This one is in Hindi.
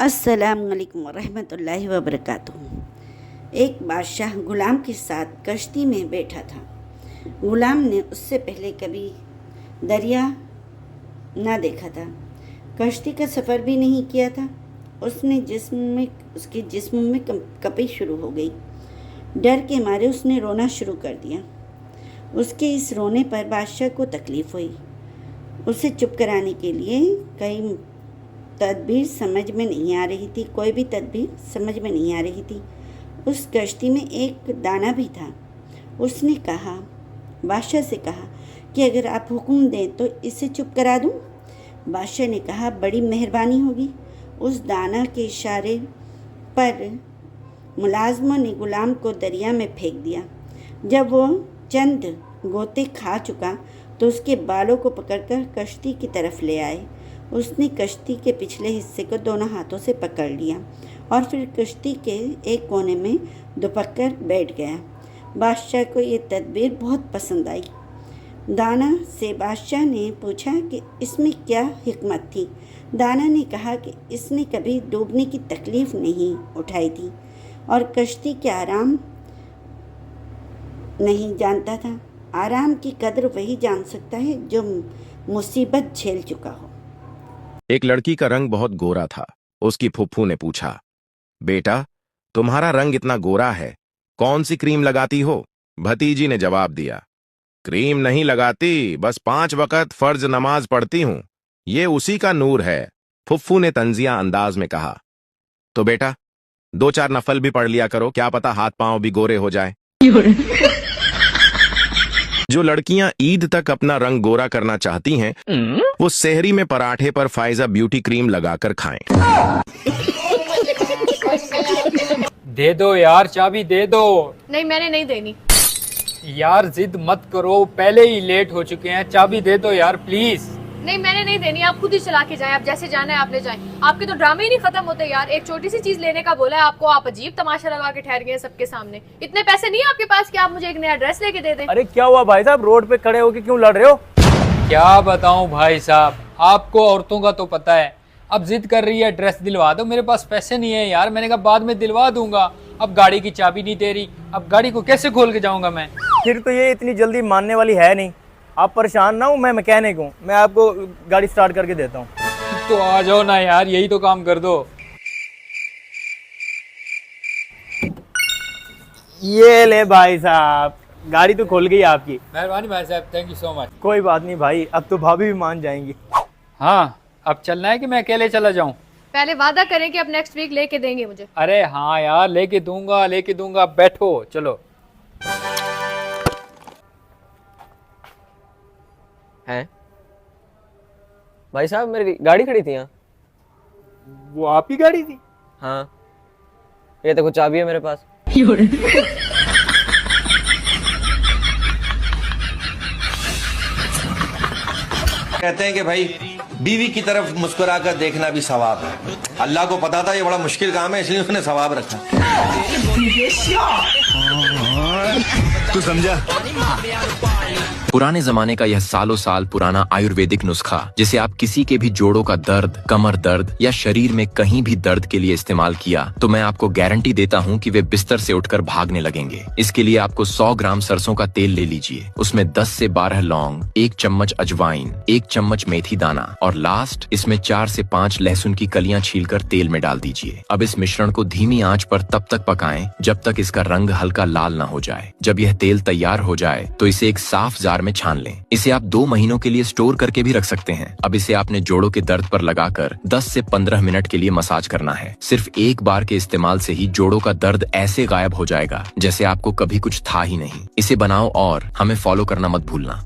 अस्सलामुअलैकुम रहमतुल्लाहि व बरकातुहू। एक बादशाह ग़ुलाम के साथ कश्ती में बैठा था। ग़ुलाम ने उससे पहले कभी दरिया ना देखा था, कश्ती का सफ़र भी नहीं किया था। उसके जिस्म में कपी शुरू हो गई। डर के मारे उसने रोना शुरू कर दिया। उसके इस रोने पर बादशाह को तकलीफ़ हुई। उसे चुप कराने के लिए कोई भी तदबीर समझ में नहीं आ रही थी। उस कश्ती में एक दाना भी था। उसने बादशाह से कहा कि अगर आप हुक्म दें तो इसे चुप करा दूं। बादशाह ने कहा, बड़ी मेहरबानी होगी। उस दाना के इशारे पर मुलाजमों ने ग़ुलाम को दरिया में फेंक दिया। जब वो चंद गोते खा चुका तो उसके बालों को पकड़कर कश्ती की तरफ ले आए। उसने कश्ती के पिछले हिस्से को दोनों हाथों से पकड़ लिया और फिर कश्ती के एक कोने में दुपक कर बैठ गया। बादशाह को ये तदबीर बहुत पसंद आई। दाना से बादशाह ने पूछा कि इसमें क्या हिकमत थी। दाना ने कहा कि इसने कभी डूबने की तकलीफ़ नहीं उठाई थी और कश्ती के आराम नहीं जानता था। आराम की कदर वही जान सकता है जो मुसीबत झेल चुका हो। एक लड़की का रंग बहुत गोरा था। उसकी फुफ्फू ने पूछा, बेटा तुम्हारा रंग इतना गोरा है, कौन सी क्रीम लगाती हो? भतीजी ने जवाब दिया, क्रीम नहीं लगाती, बस 5 वक्त फर्ज नमाज पढ़ती हूं, ये उसी का नूर है। फुफ्फू ने तंजिया अंदाज में कहा, तो बेटा 2-4 नफल भी पढ़ लिया करो, क्या पता हाथ पांव भी गोरे हो जाए। जो लड़कियां ईद तक अपना रंग गोरा करना चाहती हैं, वो सेहरी में पराठे पर फायजा ब्यूटी क्रीम लगाकर खाएं। दे दो यार, चाबी दे दो। नहीं, मैंने नहीं देनी। यार जिद मत करो, पहले ही लेट हो चुके हैं, चाबी दे दो यार प्लीज। नहीं, मैंने नहीं देनी। आप खुद ही चला के जाएं, आप जैसे जाना है आप ले जाएं। आपके तो ड्रामे ही नहीं खत्म होते यार। एक छोटी सी चीज लेने का बोला है आपको, आप अजीब तमाशा लगा के ठहर गए सबके सामने। इतने पैसे नहीं है आपके पास कि आप मुझे एक नया ड्रेस लेके दे दें। अरे क्या हुआ भाई साहब, रोड पे खड़े होके क्यों लड़ रहे हो? क्या बताऊं भाई साहब, आपको औरतों का तो पता है। अब जिद कर रही है ड्रेस दिलवा दो, मेरे पास पैसे नहीं है यार। मैंने कहा बाद में दिलवा दूंगा। अब गाड़ी की चाबी नहीं दे रही, अब गाड़ी को कैसे खोल के जाऊंगा मैं? फिर तो ये इतनी जल्दी मानने वाली है नहीं। आप परेशान ना हो, मैं मैकेनिक हूँ, मैं आपको गाड़ी स्टार्ट करके देता हूँ। तो आ जाओ ना यार, यही तो काम कर दो। ये ले भाई साहब, गाड़ी तो खुल गई आपकी। मेहरबानी भाई साहब, थैंक यू सो मच। कोई बात नहीं भाई, अब तो भाभी भी मान जाएंगी। हाँ, अब चलना है कि मैं अकेले चला जाऊं? पहले वादा करें कि अब नेक्स्ट वीक लेके देंगे मुझे। अरे हाँ यार, लेके दूंगा। बैठो, चलो। हैं भाई साहब, मेरी गाड़ी खड़ी थी यहाँ। वो आपकी गाड़ी थी? हाँ, ये देखो चाबी है मेरे पास। कहते हैं कि भाई बीवी की तरफ मुस्कुरा कर देखना भी सवाब है। अल्लाह को पता था ये बड़ा मुश्किल काम है, इसलिए उसने सवाब रखा। तू समझा? पुराने जमाने का यह सालों साल पुराना आयुर्वेदिक नुस्खा, जिसे आप किसी के भी जोड़ों का दर्द, कमर दर्द या शरीर में कहीं भी दर्द के लिए इस्तेमाल किया तो मैं आपको गारंटी देता हूं कि वे बिस्तर से उठकर भागने लगेंगे। इसके लिए आपको 100 ग्राम सरसों का तेल ले लीजिए, उसमें 10 से 12 लौंग, 1 चम्मच अजवाइन, 1 चम्मच मेथी दाना और लास्ट इसमें 4 से 5 लहसुन की कलियां छीलकर तेल में डाल दीजिए। अब इस मिश्रण को धीमी आंच पर तब तक पकाएं जब तक इसका रंग हल्का लाल न हो जाए। जब यह तेल तैयार हो जाए तो इसे एक साफ जार में छान लें। इसे आप 2 महीनों के लिए स्टोर करके भी रख सकते हैं। अब इसे आपने जोड़ों के दर्द पर लगाकर 10 से 15 मिनट के लिए मसाज करना है। सिर्फ एक बार के इस्तेमाल से ही जोड़ों का दर्द ऐसे गायब हो जाएगा जैसे आपको कभी कुछ था ही नहीं। इसे बनाओ और हमें फॉलो करना मत भूलना।